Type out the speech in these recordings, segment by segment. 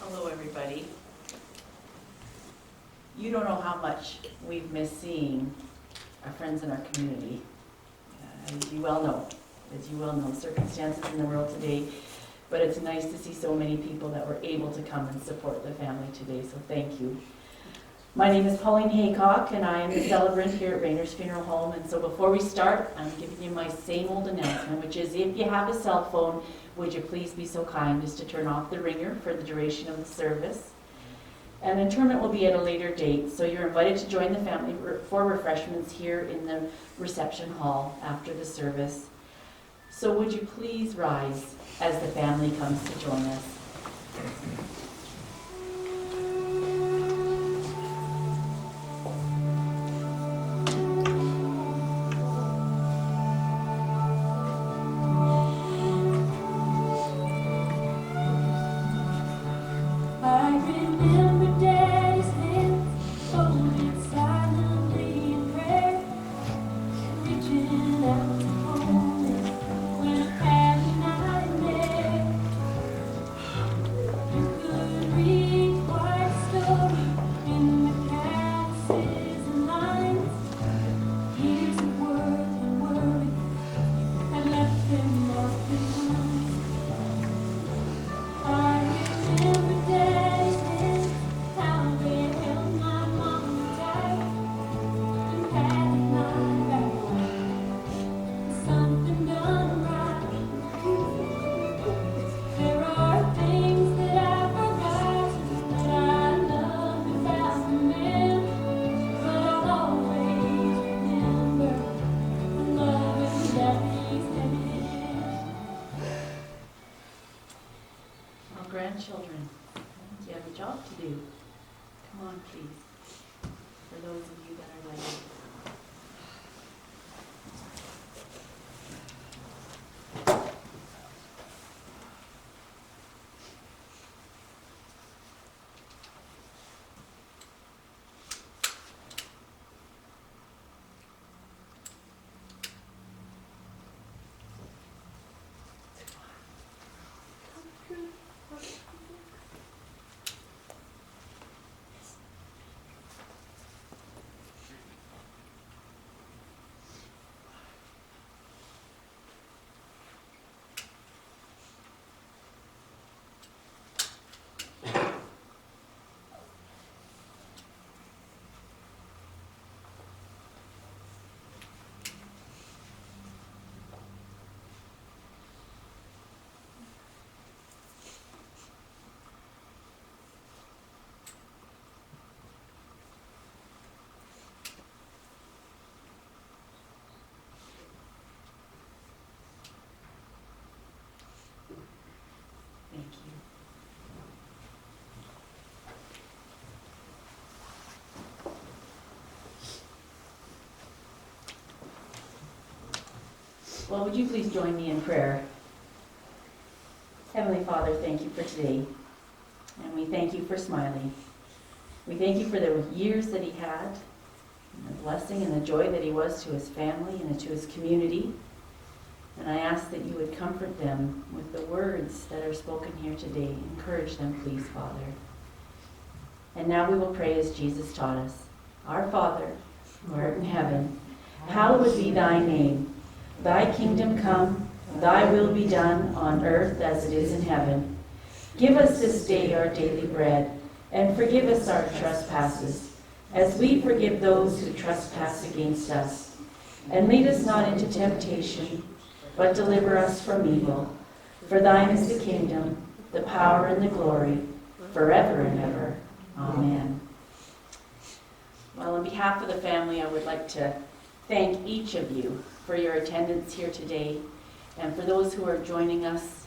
Hello, everybody. You don't know how much we've missed seeing our friends in our community. As you well know, circumstances in the world today, but it's nice to see so many people that were able to come and support the family today, so thank you. My name is Pauline Haycock, and I am the celebrant here at Reynars Funeral Home. And so before we start, I'm giving you my same old announcement, which is if you have a cell phone, would you please be so kind as to turn off the ringer for the duration of the service. And interment will be at a later date, so you're invited to join the family for refreshments here in the reception hall after the service. So would you please rise as the family comes to join us. Grandchildren, you have a job to do. Come on, please. For those of you that are like thank you. Well, would you please join me in prayer? Heavenly Father, thank you for today. And we thank you for Smiley. We thank you for the years that he had, and the blessing and the joy that he was to his family and to his community. And I ask that you would comfort them with the words that are spoken here today. Encourage them, please, Father. And now we will pray as Jesus taught us. Our Father, who art in heaven, hallowed be thy name. Thy kingdom come, thy will be done on earth as it is in heaven. Give us this day our daily bread, and forgive us our trespasses, as we forgive those who trespass against us. And lead us not into temptation, but deliver us from evil. For thine is the kingdom, the power, and the glory, forever and ever. Amen. Well, on behalf of the family, I would like to thank each of you for your attendance here today, and for those who are joining us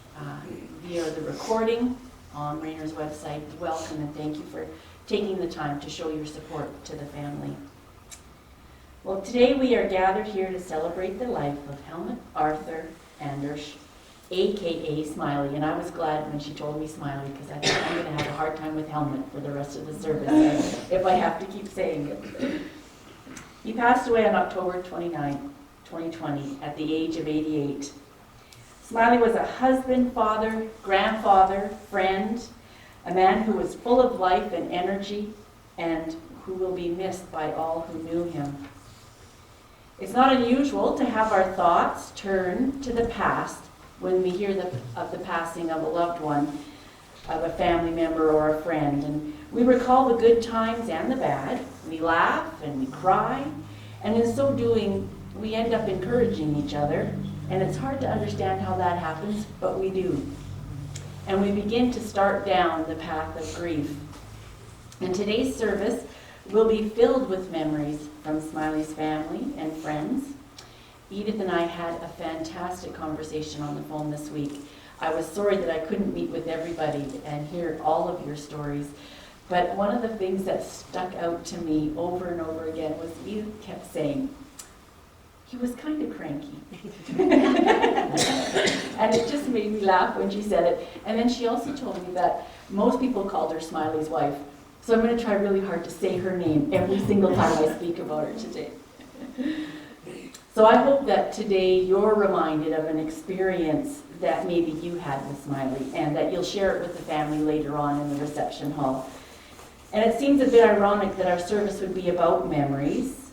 via the recording on Reynars' website, welcome and thank you for taking the time to show your support to the family. Well, today we are gathered here to celebrate the life of Helmut Arthur Andersch, a.k.a. Smiley, and I was glad when she told me Smiley, because I think I'm going to have a hard time with Helmut for the rest of the service if I have to keep saying it. He passed away on October 29, 2020, at the age of 88. Smiley was a husband, father, grandfather, friend, a man who was full of life and energy, and who will be missed by all who knew him. It's not unusual to have our thoughts turn to the past when we hear of the passing of a loved one, of a family member or a friend. And we recall the good times and the bad. We laugh and we cry, and in so doing, we end up encouraging each other. And it's hard to understand how that happens, but we do. And we begin to start down the path of grief. And today's service will be filled with memories from Smiley's family and friends. Edith and I had a fantastic conversation on the phone this week. I was sorry that I couldn't meet with everybody and hear all of your stories. But one of the things that stuck out to me over and over again was Edith kept saying, he was kind of cranky. And it just made me laugh when she said it. And then she also told me that most people called her Smiley's wife. So I'm going to try really hard to say her name every single time I speak about her today. So I hope that today you're reminded of an experience that maybe you had with Smiley, and that you'll share it with the family later on in the reception hall. And it seems a bit ironic that our service would be about memories,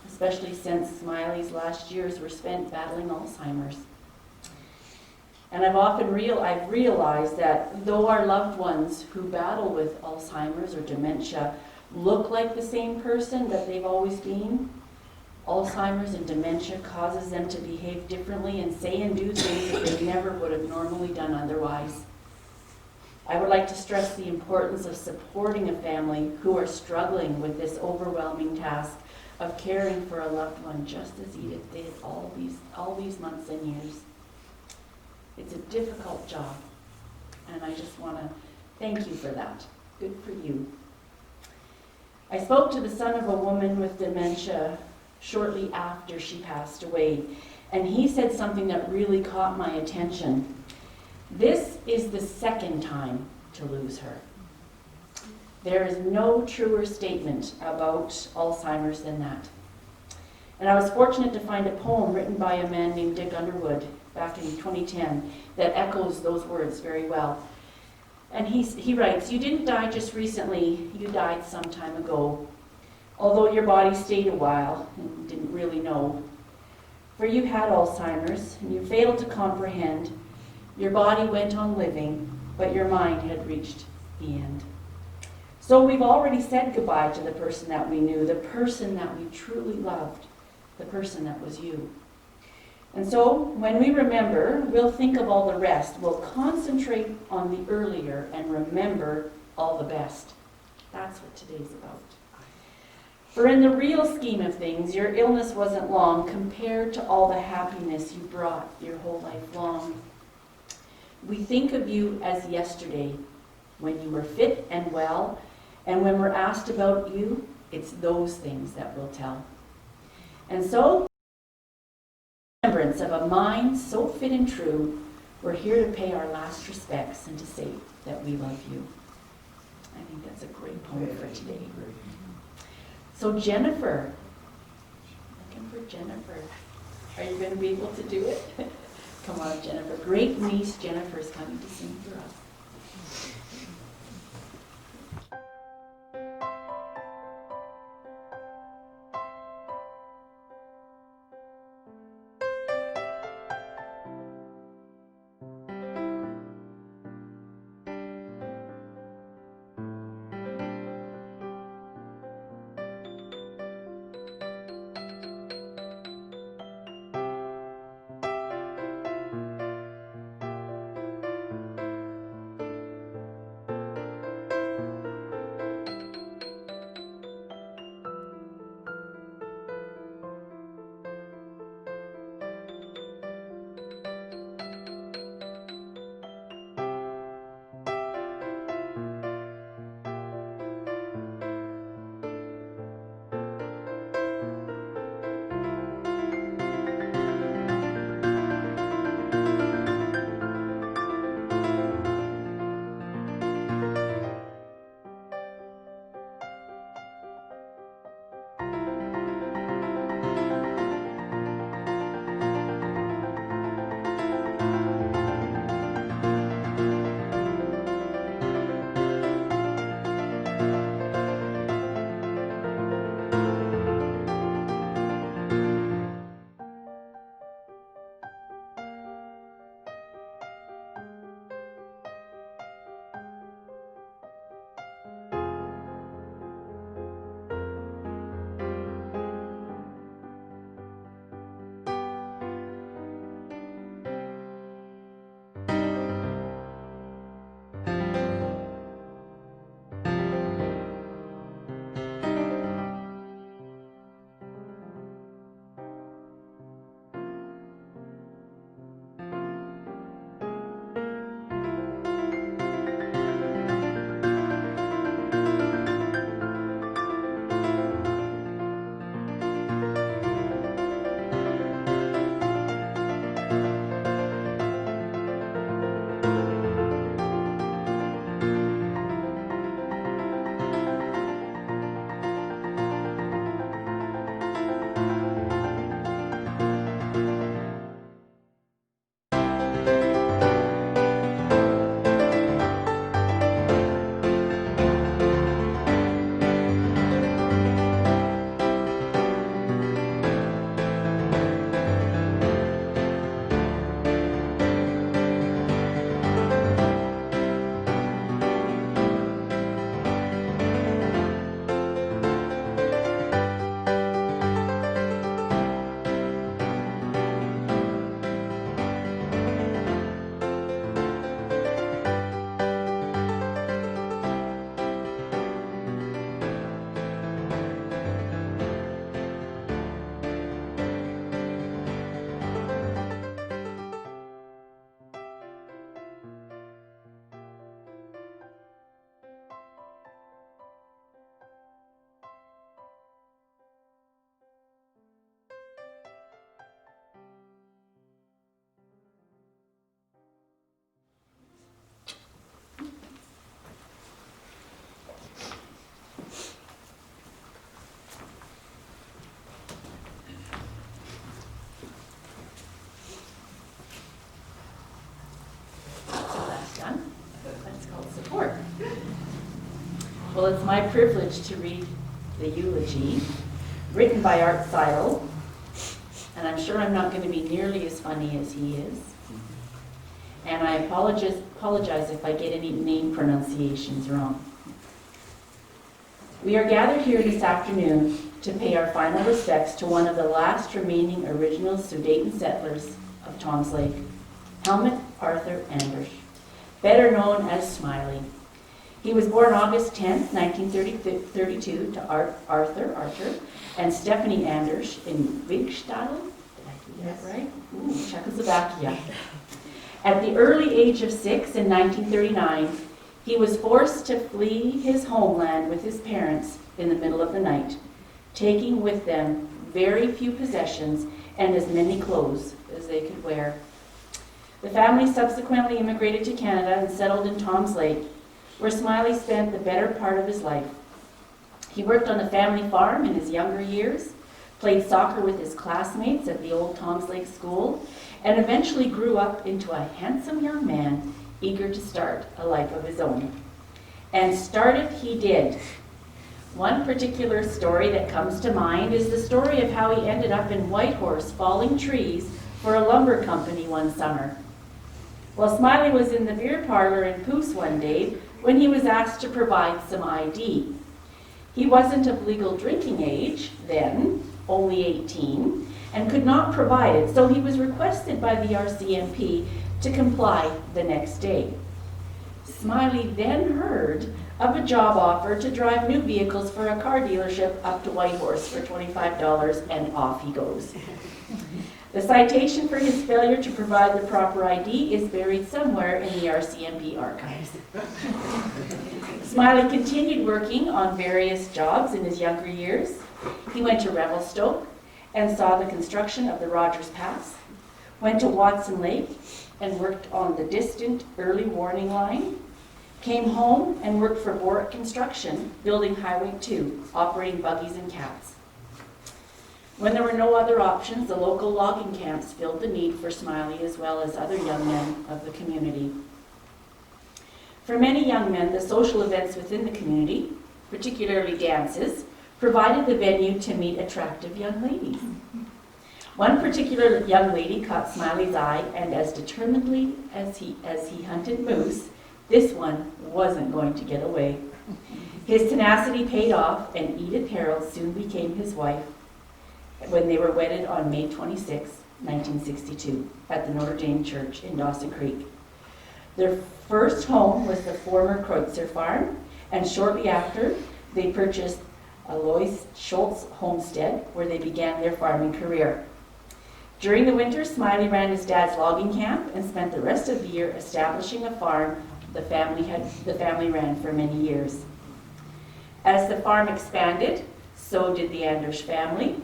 especially since Smiley's last years were spent battling Alzheimer's. And I've realized that though our loved ones who battle with Alzheimer's or dementia look like the same person that they've always been, Alzheimer's and dementia causes them to behave differently and say and do things that they never would have normally done otherwise. I would like to stress the importance of supporting a family who are struggling with this overwhelming task of caring for a loved one, just as Edith did all these months and years. It's a difficult job, and I just want to thank you for that. Good for you. I spoke to the son of a woman with dementia shortly after she passed away, and he said something that really caught my attention. This is the second time to lose her. There is no truer statement about Alzheimer's than that. And I was fortunate to find a poem written by a man named Dick Underwood back in 2010 that echoes those words very well. And he writes, "You didn't die just recently, you died some time ago, although your body stayed a while and didn't really know. For you had Alzheimer's, and you failed to comprehend. Your body went on living, but your mind had reached the end. So we've already said goodbye to the person that we knew, the person that we truly loved, the person that was you. And so when we remember, we'll think of all the rest. We'll concentrate on the earlier and remember all the best." That's what today's about. For in the real scheme of things, your illness wasn't long compared to all the happiness you brought your whole life long. We think of you as yesterday, when you were fit and well, and when we're asked about you, it's those things that we'll tell. And so, remembrance of a mind so fit and true, we're here to pay our last respects and to say that we love you. I think that's a great poem for today. So Jennifer, looking for Jennifer. Are you going to be able to do it? Come on, Jennifer. Great niece Jennifer is coming to sing for us. Well, it's my privilege to read the eulogy, written by Art Seidel, and I'm sure I'm not going to be nearly as funny as he is. And I apologize if I get any name pronunciations wrong. We are gathered here this afternoon to pay our final respects to one of the last remaining original Sudetan settlers of Tom's Lake, Helmut Arthur Andersch, better known as Smiley. He was born August 10, 1932 to Arthur and Stephanie Andersch in Wigstadel. Did I do that right? Ooh, Czechoslovakia. At the early age of 6 in 1939, he was forced to flee his homeland with his parents in the middle of the night, taking with them very few possessions and as many clothes as they could wear. The family subsequently immigrated to Canada and settled in Tom's Lake, where Smiley spent the better part of his life. He worked on the family farm in his younger years, played soccer with his classmates at the old Tom's Lake School, and eventually grew up into a handsome young man eager to start a life of his own. And started he did. One particular story that comes to mind is the story of how he ended up in Whitehorse falling trees for a lumber company one summer. Well, Smiley was in the beer parlor in Poos one day when he was asked to provide some ID. He wasn't of legal drinking age then, only 18, and could not provide it, so he was requested by the RCMP to comply the next day. Smiley then heard of a job offer to drive new vehicles for a car dealership up to Whitehorse for $25, and off he goes. The citation for his failure to provide the proper ID is buried somewhere in the RCMP archives. Smiley continued working on various jobs in his younger years. He went to Revelstoke and saw the construction of the Rogers Pass, went to Watson Lake and worked on the distant early warning line, came home and worked for Boric Construction, building Highway 2, operating buggies and cats. When there were no other options, the local logging camps filled the need for Smiley as well as other young men of the community. For many young men, the social events within the community, particularly dances, provided the venue to meet attractive young ladies. One particular young lady caught Smiley's eye, and as determinedly as he hunted moose, this one wasn't going to get away. His tenacity paid off, and Edith Harold soon became his wife when they were wedded on May 26, 1962, at the Notre Dame Church in Dawson Creek. Their first home was the former Kreutzer farm, and shortly after, they purchased Alois Schultz homestead, where they began their farming career. During the winter, Smiley ran his dad's logging camp and spent the rest of the year establishing a farm the family ran for many years. As the farm expanded, so did the Andersch family.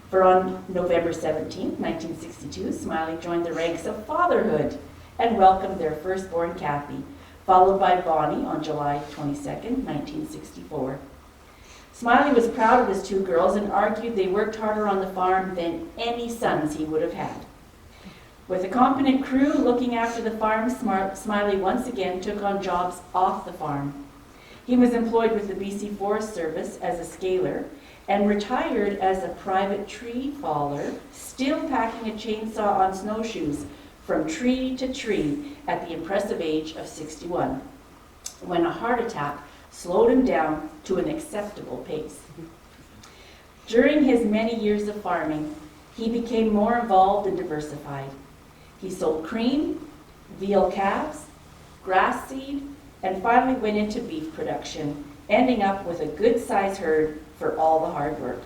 For on November 17, 1962, Smiley joined the ranks of fatherhood and welcomed their firstborn Kathy, followed by Bonnie on July 22, 1964. Smiley was proud of his two girls and argued they worked harder on the farm than any sons he would have had. With a competent crew looking after the farm, Smiley once again took on jobs off the farm. He was employed with the BC Forest Service as a scaler and retired as a private tree faller, still packing a chainsaw on snowshoes from tree to tree at the impressive age of 61, when a heart attack slowed him down to an acceptable pace. During his many years of farming, he became more involved and diversified. He sold cream, veal calves, grass seed, and finally went into beef production, ending up with a good-sized herd for all the hard work.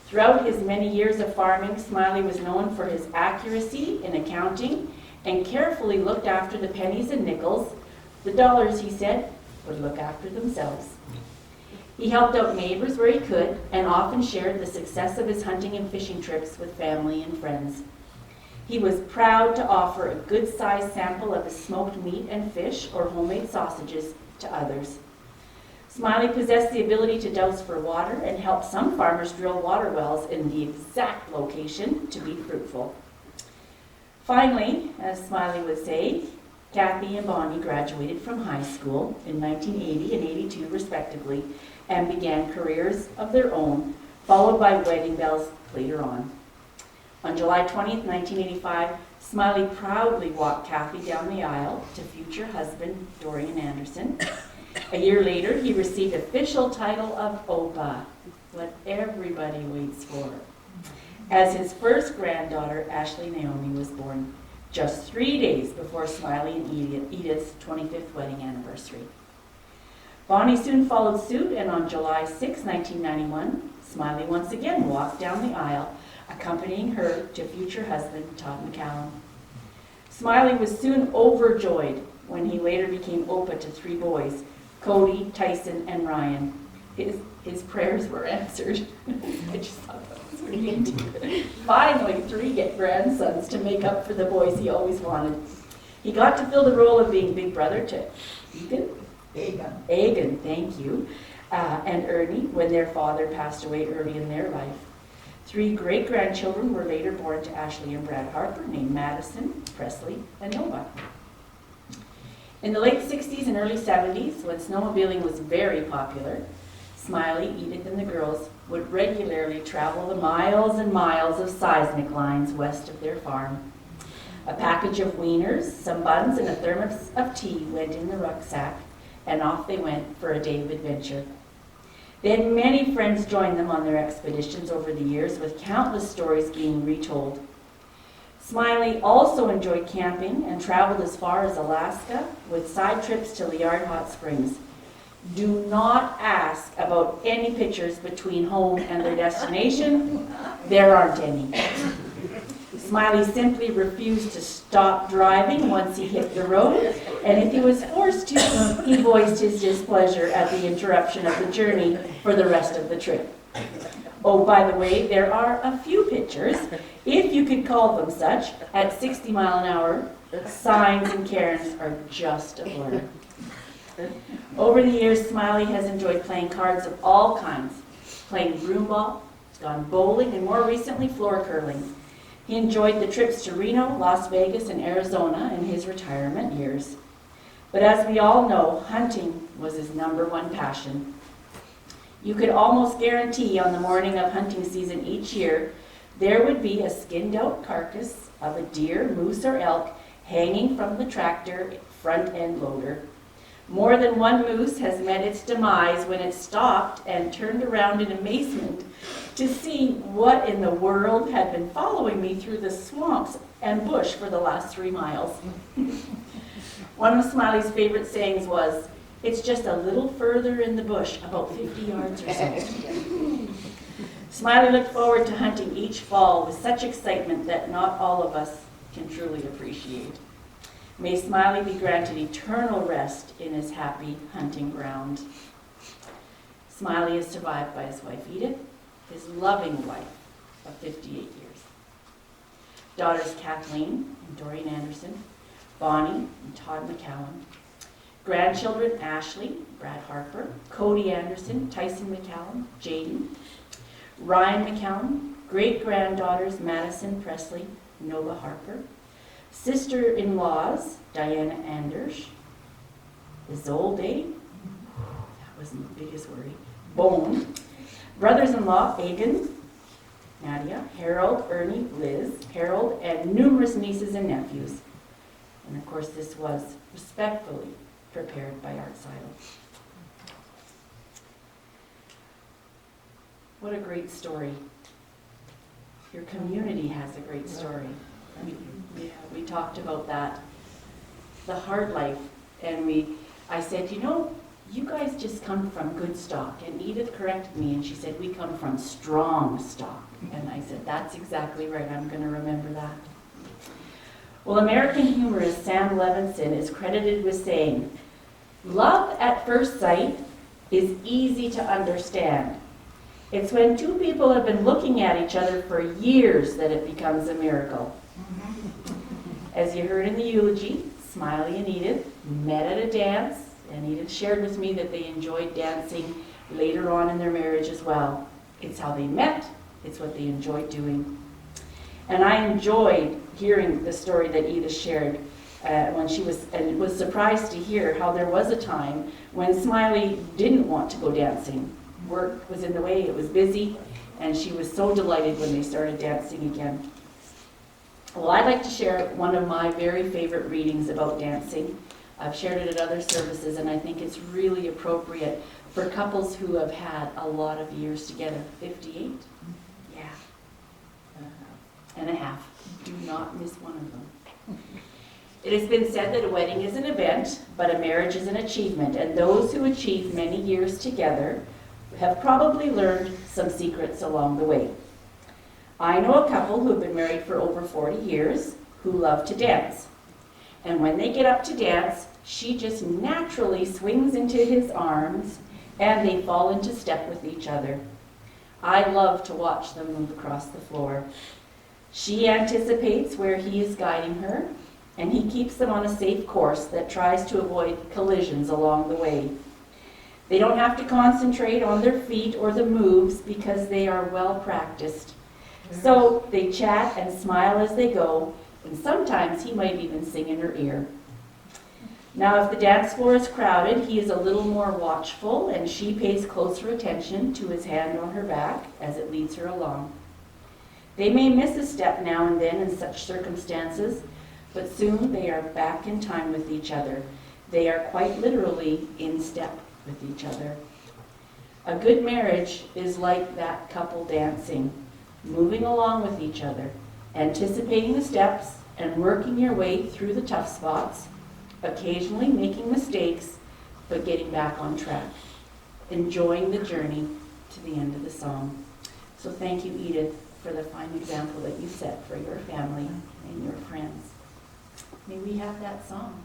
Throughout his many years of farming, Smiley was known for his accuracy in accounting and carefully looked after the pennies and nickels. The dollars, he said, would look after themselves. He helped out neighbors where he could and often shared the success of his hunting and fishing trips with family and friends. He was proud to offer a good-sized sample of his smoked meat and fish or homemade sausages to others. Smiley possessed the ability to douse for water and helped some farmers drill water wells in the exact location to be fruitful. Finally, as Smiley would say, Kathy and Bonnie graduated from high school in 1980 and 82 respectively and began careers of their own, followed by wedding bells later on. On July 20th, 1985, Smiley proudly walked Kathy down the aisle to future husband Dorian Anderson. A year later, he received official title of Opa, what everybody waits for, as his first granddaughter, Ashley Naomi, was born just 3 days before Smiley and Edith's 25th wedding anniversary. Bonnie soon followed suit, and on July 6, 1991, Smiley once again walked down the aisle, accompanying her to future husband Todd McCallum. Smiley was soon overjoyed when he later became Opa to 3 boys, Cody, Tyson, and Ryan. His prayers were answered. I just thought that was sweet. Finally, 3 grandsons to make up for the boys he always wanted. He got to fill the role of being big brother to Egan, thank you, and Ernie when their father passed away early in their life. 3 great-grandchildren were later born to Ashley and Brad Harper, named Madison, Presley, and Nova. In the late 60s and early 70s, when snowmobiling was very popular, Smiley, Edith, and the girls would regularly travel the miles and miles of seismic lines west of their farm. A package of wieners, some buns, and a thermos of tea went in the rucksack, and off they went for a day of adventure. They had many friends join them on their expeditions over the years, with countless stories being retold. Smiley also enjoyed camping and traveled as far as Alaska with side trips to Liard Hot Springs. Do not ask about any pictures between home and their destination. There aren't any. Smiley simply refused to stop driving once he hit the road, and if he was forced to, he voiced his displeasure at the interruption of the journey for the rest of the trip. Oh, by the way, there are a few pictures, if you could call them such, at 60 miles an hour. Signs and cairns are just a blur. Over the years, Smiley has enjoyed playing cards of all kinds, playing broomball, gone bowling, and more recently, floor curling. He enjoyed the trips to Reno, Las Vegas, and Arizona in his retirement years. But as we all know, hunting was his #1 passion. You could almost guarantee on the morning of hunting season each year, there would be a skinned-out carcass of a deer, moose, or elk hanging from the tractor front-end loader. More than one moose has met its demise when it stopped and turned around in amazement to see what in the world had been following me through the swamps and bush for the last 3 miles. One of Smiley's favorite sayings was, "It's just a little further in the bush, about 50 yards or so." Smiley looked forward to hunting each fall with such excitement that not all of us can truly appreciate. May Smiley be granted eternal rest in his happy hunting ground. Smiley is survived by his wife Edith, his loving wife of 58 years. Daughters Kathleen and Dorian Anderson, Bonnie and Todd McCallum. Grandchildren Ashley, Brad Harper, Cody Anderson, Tyson McCallum, Jaden, Ryan McCallum. Great-granddaughters Madison Presley, Nova Harper. Sister-in-laws, Diana Andersch, Isolde, that wasn't the biggest worry, Bone. Brothers-in-law, Egan, Nadia, Harold, Ernie, Liz, Harold, and numerous nieces and nephews. And of course, this was respectfully prepared by Art Seidel. What a great story. Your community has a great story. We talked about that, the hard life, and I said, you guys just come from good stock. And Edith corrected me and she said, we come from strong stock. And I said, that's exactly right, I'm going to remember that. Well, American humorist Sam Levinson is credited with saying, "Love at first sight is easy to understand. It's when 2 people have been looking at each other for years that it becomes a miracle." As you heard in the eulogy, Smiley and Edith met at a dance, and Edith shared with me that they enjoyed dancing later on in their marriage as well. It's how they met, it's what they enjoyed doing. And I enjoyed hearing the story that Edith shared, when she was, and was surprised to hear how there was a time when Smiley didn't want to go dancing. Work was in the way, it was busy, and she was so delighted when they started dancing again. Well, I'd like to share one of my very favorite readings about dancing. I've shared it at other services, and I think it's really appropriate for couples who have had a lot of years together. 58? Yeah. And a half. Do not miss one of them. It has been said that a wedding is an event, but a marriage is an achievement, and those who achieve many years together have probably learned some secrets along the way. I know a couple who have been married for over 40 years who love to dance. And when they get up to dance, she just naturally swings into his arms and they fall into step with each other. I love to watch them move across the floor. She anticipates where he is guiding her, and he keeps them on a safe course that tries to avoid collisions along the way. They don't have to concentrate on their feet or the moves because they are well practiced. So they chat and smile as they go, and sometimes he might even sing in her ear. Now, if the dance floor is crowded, he is a little more watchful, and she pays closer attention to his hand on her back as it leads her along. They may miss a step now and then in such circumstances, but soon they are back in time with each other. They are quite literally in step with each other. A good marriage is like that couple dancing, moving along with each other, anticipating the steps and working your way through the tough spots, occasionally making mistakes, but getting back on track, enjoying the journey to the end of the song. So thank you, Edith, for the fine example that you set for your family and your friends. May we have that song.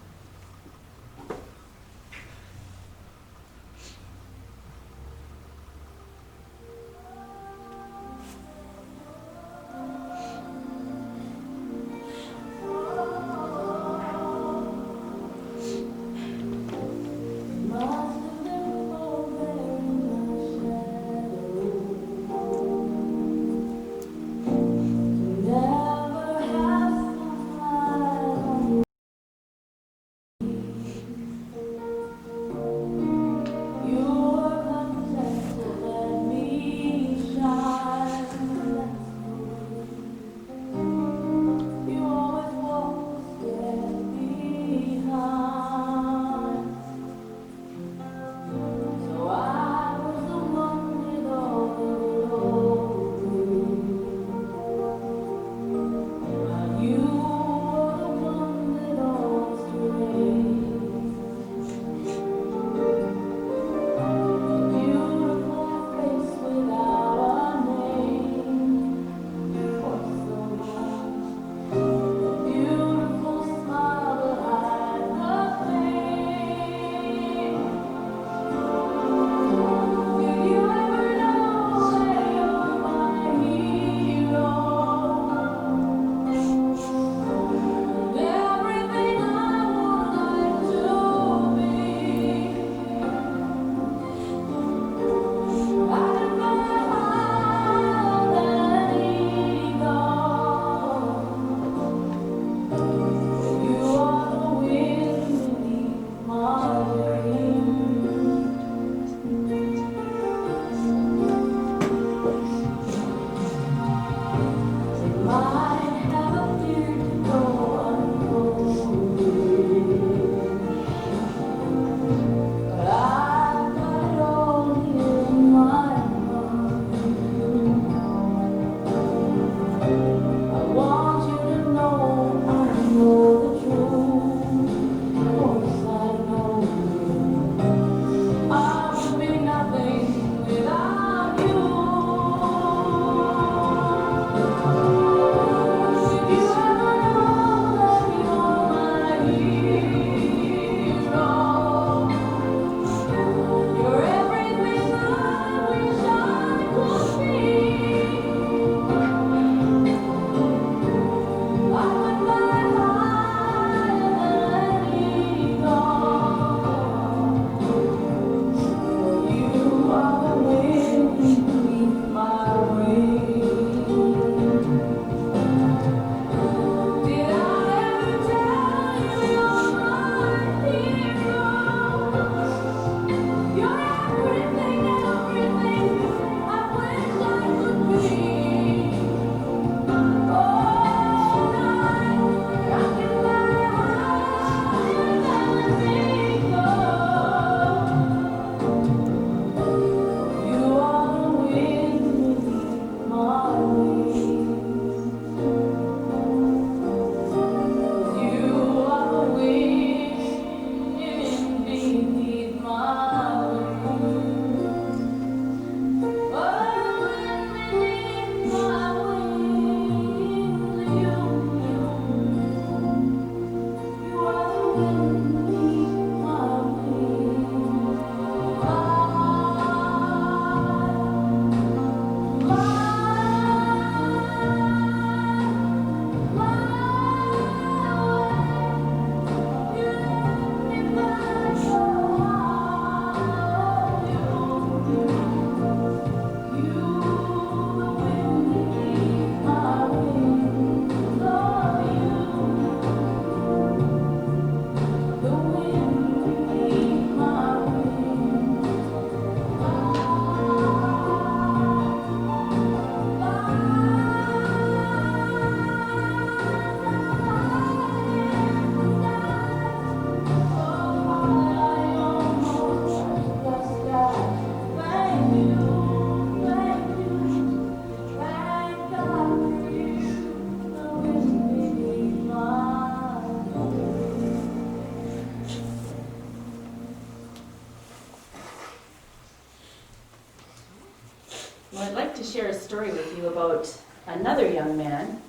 story with you about another young man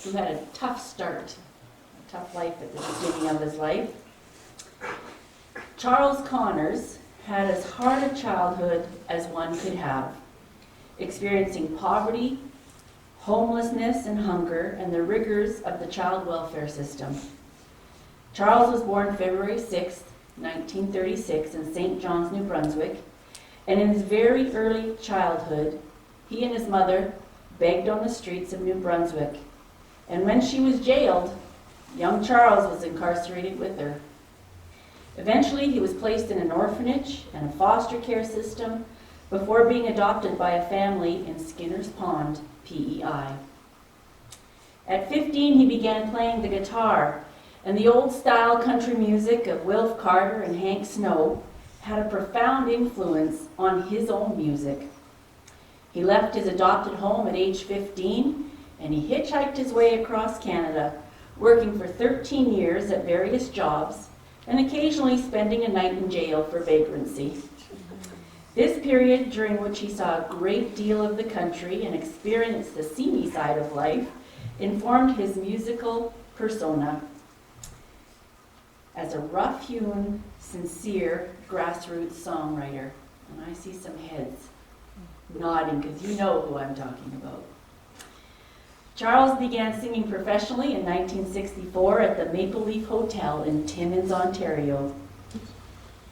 who had a tough start, a tough life at the beginning of his life. Charles Connors had as hard a childhood as one could have, experiencing poverty, homelessness, and hunger, and the rigors of the child welfare system. Charles was born February 6, 1936 in St. John's, New Brunswick, and in his very early childhood, he and his mother begged on the streets of New Brunswick. And when she was jailed, young Charles was incarcerated with her. Eventually, he was placed in an orphanage and a foster care system before being adopted by a family in Skinner's Pond, PEI. At 15, he began playing the guitar, and the old-style country music of Wilf Carter and Hank Snow had a profound influence on his own music. He left his adopted home at age 15, and he hitchhiked his way across Canada, working for 13 years at various jobs, and occasionally spending a night in jail for vagrancy. This period, during which he saw a great deal of the country and experienced the seamy side of life, informed his musical persona as a rough-hewn, sincere, grassroots songwriter. And I see some heads nodding because you know who I'm talking about. Charles began singing professionally in 1964 at the Maple Leaf Hotel in Timmins, Ontario,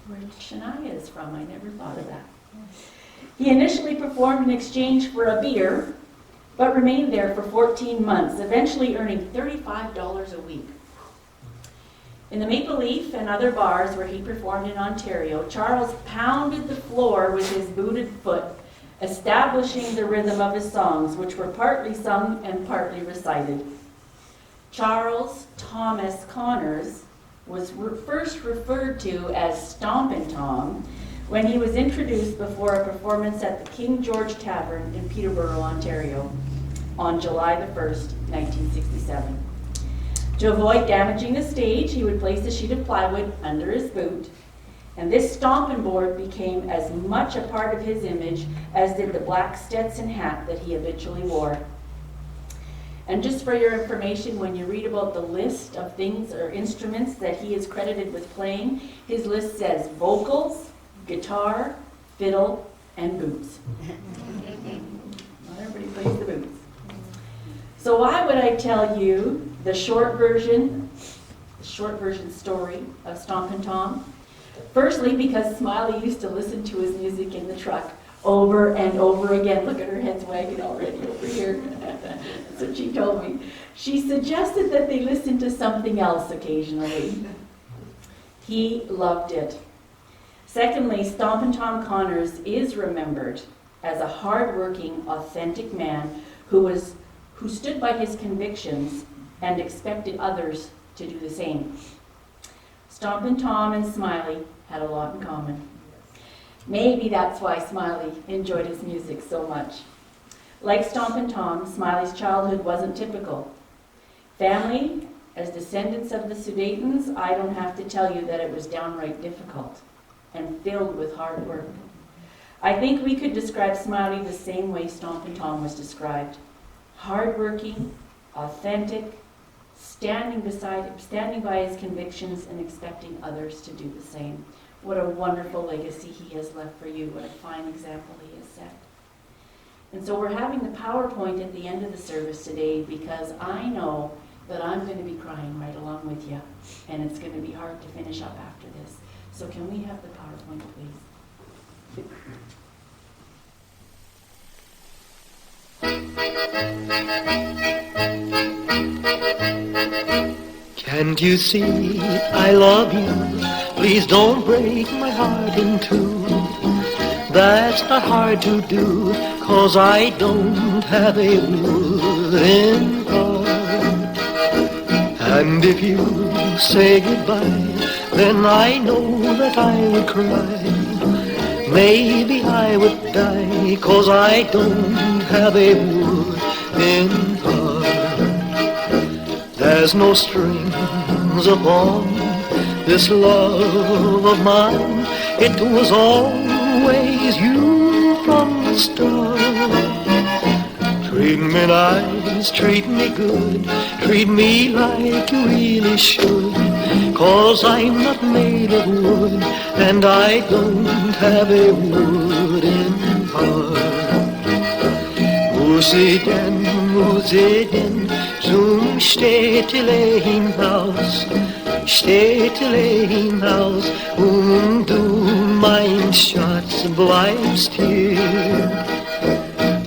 where Shania is from. I never thought of that. He initially performed in exchange for a beer, but remained there for 14 months, eventually earning $35 a week. In the Maple Leaf and other bars where he performed in Ontario, Charles pounded the floor with his booted foot, establishing the rhythm of his songs, which were partly sung and partly recited. Charles Thomas Connors was first referred to as Stompin' Tom when he was introduced before a performance at the King George Tavern in Peterborough, Ontario, on July the 1st, 1967. To avoid damaging the stage, he would place a sheet of plywood under his boot, and this stomping board became as much a part of his image as did the black Stetson hat that he habitually wore. And just for your information, when you read about the list of things or instruments that he is credited with playing, his list says vocals, guitar, fiddle, and boots. Not everybody plays the boots. So why would I tell you the short version story of Stompin' Tom? Firstly, because Smiley used to listen to his music in the truck over and over again. Look at her head's wagging already over here. That's what she told me. She suggested that they listen to something else occasionally. He loved it. Secondly, Stompin' Tom Connors is remembered as a hard-working, authentic man who stood by his convictions and expected others to do the same. Stompin' Tom and Smiley had a lot in common. Maybe that's why Smiley enjoyed his music so much. Like Stompin' Tom, Smiley's childhood wasn't typical. Family, as descendants of the Sudeten's, I don't have to tell you that it was downright difficult and filled with hard work. I think we could describe Smiley the same way Stompin' Tom was described. Hardworking, authentic, standing by his convictions and expecting others to do the same. What a wonderful legacy he has left for you. What a fine example he has set. And so we're having the PowerPoint at the end of the service today because I know that I'm going to be crying right along with you, and it's going to be hard to finish up after this. So can we have the PowerPoint, please? Can't you see I love you? Please don't break my heart in two. That's not hard to do, 'cause I don't have a wooden heart. And if you say goodbye, then I know that I would cry. Maybe I would die, 'cause I don't have a wooden heart. There's no strings upon this love of mine. It was always you from the start. Treat me nice, treat me good, treat me like you really should. 'Cause I'm not made of wood, and I don't have a wooden heart. Muss ich denn zum Städtelein-Haus, Städtelein-Haus, und du, mein Schatz, bleibst hier.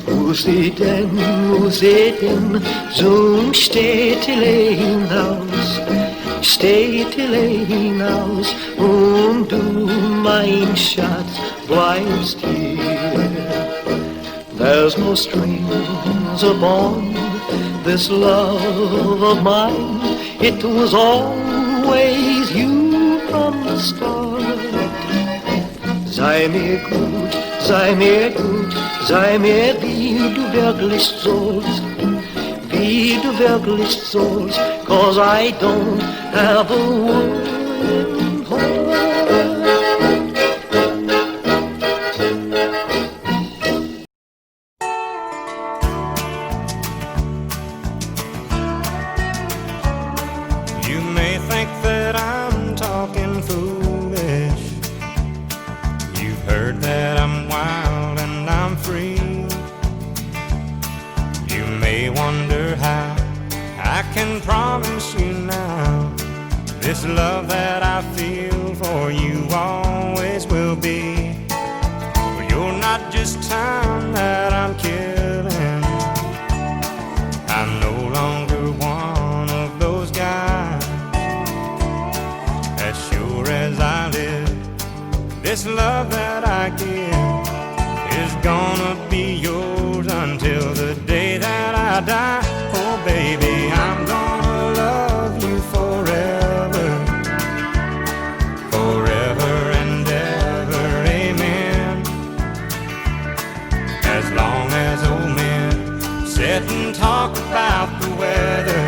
Muss ich denn zum Städtelein-Haus, Städtelein-Haus, und du, mein Schatz, bleibst hier. There's no strings upon this love of mine. It was always you from the start. Sei mir gut, sei mir gut, sei mir wie du wirklich sollst, wie du wirklich sollst, 'cause I don't have a wooden heart. You may think that I'm talking foolish. You've heard that I'm wild and I'm free. You may wonder how I can promise you now this love that I feel for you always will be. Well, you're not just time that I'm killing. I'm no longer one of those guys. As sure as I live, this love that I give is gonna be yours until the day that I die. Oh baby, I'm gonna love you forever, forever and ever, amen. As long as old men sit and talk about the weather,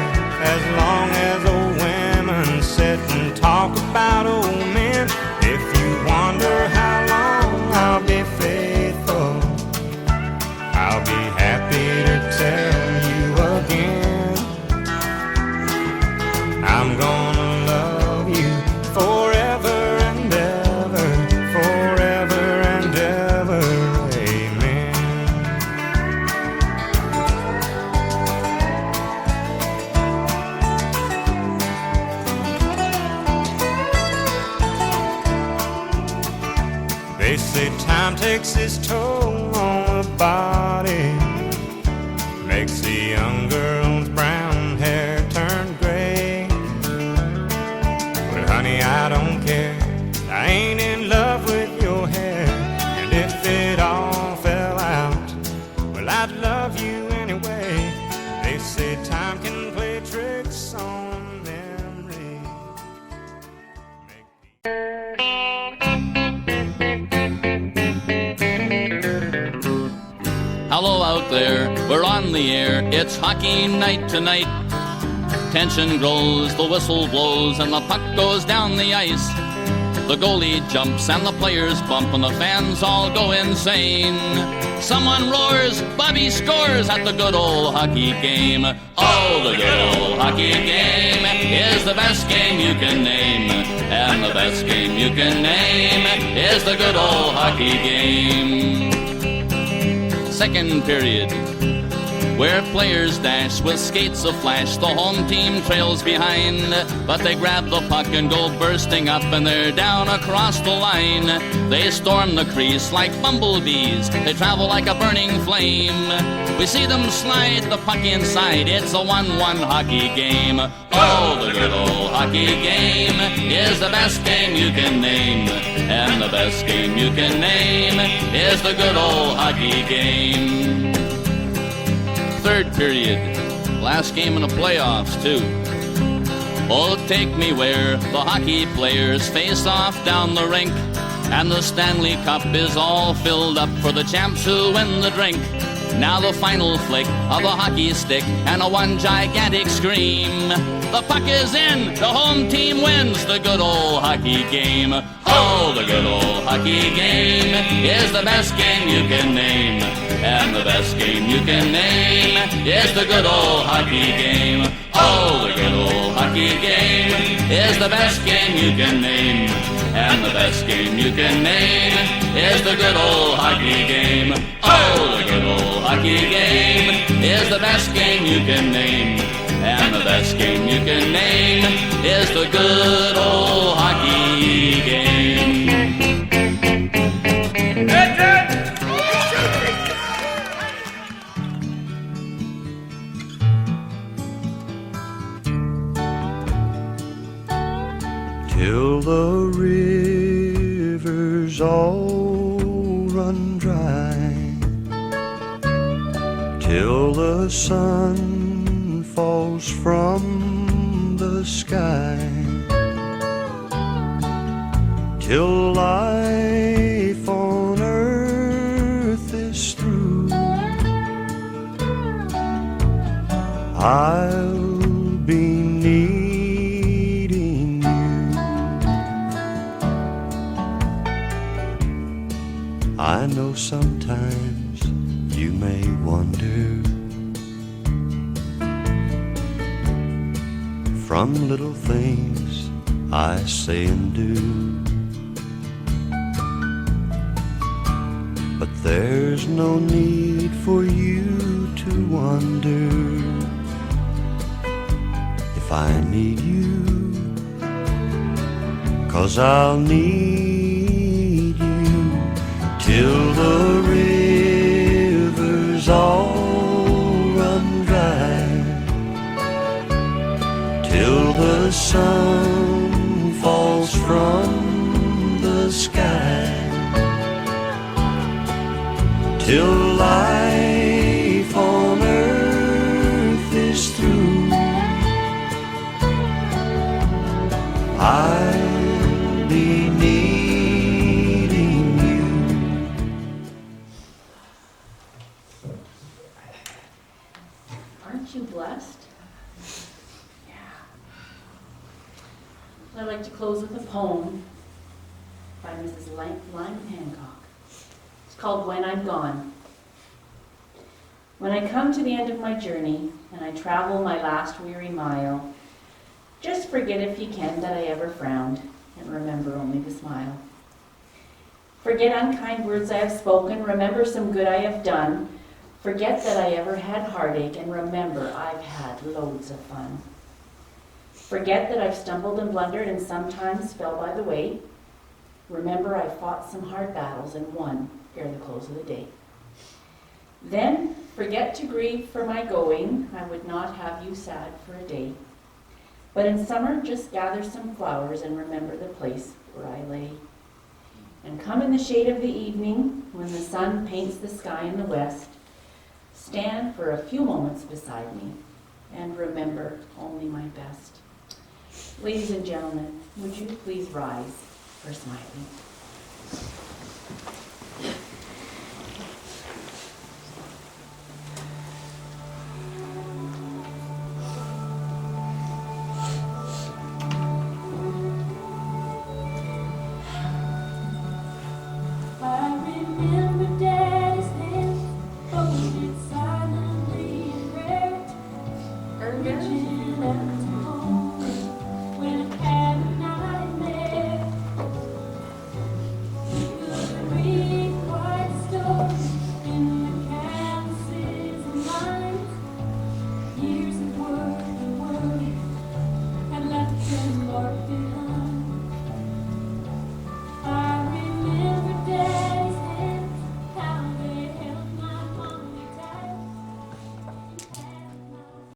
as long as old women sit and talk about old men. If you wonder how long I'll be faithful, I'll be happy to tell you again. I'm gonna love you forever and ever, forever and ever, amen. They say time takes its toll on the body, makes the young girl's brown hair turn gray. But honey, I don't care, I ain't in love with your hair. And if it all fell out, well, I'd love you anyway. They say time can play tricks on memory. Hello out there, we're on the air, it's hockey night tonight. Tension grows, the whistle blows, and the puck goes down the ice. The goalie jumps and the players bump and the fans all go insane. Someone roars, Bobby scores at the good old hockey game. Oh, the good old hockey game is the best game you can name. And the best game you can name is the good old hockey game. Second period, where players dash with skates of flash. The home team trails behind, but they grab the puck and go bursting up, and they're down across the line. They storm the crease like bumblebees, they travel like a burning flame. We see them slide the puck inside, it's a 1-1 hockey game. Oh, the good old hockey game is the best game you can name. And the best game you can name is the good old hockey game. Third period, last game in the playoffs too. Oh, take me where the hockey players face off down the rink, and the Stanley Cup is all filled up for the champs who win the drink. Now the final flick of a hockey stick and a one gigantic scream. The puck is in, the home team wins the good old hockey game. Oh, the good old hockey game is the best game you can name. And the best game you can name is the good old hockey game. Oh, the good old hockey game is the best game you can name. And the best game you can name is the good old hockey game. Oh, the good old hockey game is the best game you can name. And the best game you can name is the good old hockey game. Till the rivers all run dry, till the sun falls from the sky, till life on earth is through, I'll be needing you. I know sometimes you may wonder, from little things I say and do, but there's no need for you to wonder. If I need you, 'cause I'll need you till the rivers all run dry, till the sun falls from the sky, till life on earth is through, I'll be needing you. Aren't you blessed? Yeah. I'd like to close with a poem by Mrs. Lyman Hancock. It's called When I'm Gone. When I come to the end of my journey and I travel my last weary mile, just forget if you can that I ever frowned, and remember only to smile. Forget unkind words I have spoken, remember some good I have done. Forget that I ever had heartache, and remember I've had loads of fun. Forget that I've stumbled and blundered and sometimes fell by the way. Remember I fought some hard battles and won ere the close of the day. Then forget to grieve for my going, I would not have you sad for a day. But in summer, just gather some flowers and remember the place where I lay. And come in the shade of the evening, when the sun paints the sky in the west, stand for a few moments beside me and remember only my best. Ladies and gentlemen, would you please rise for Smiley? Years of work and work had left him marked behind.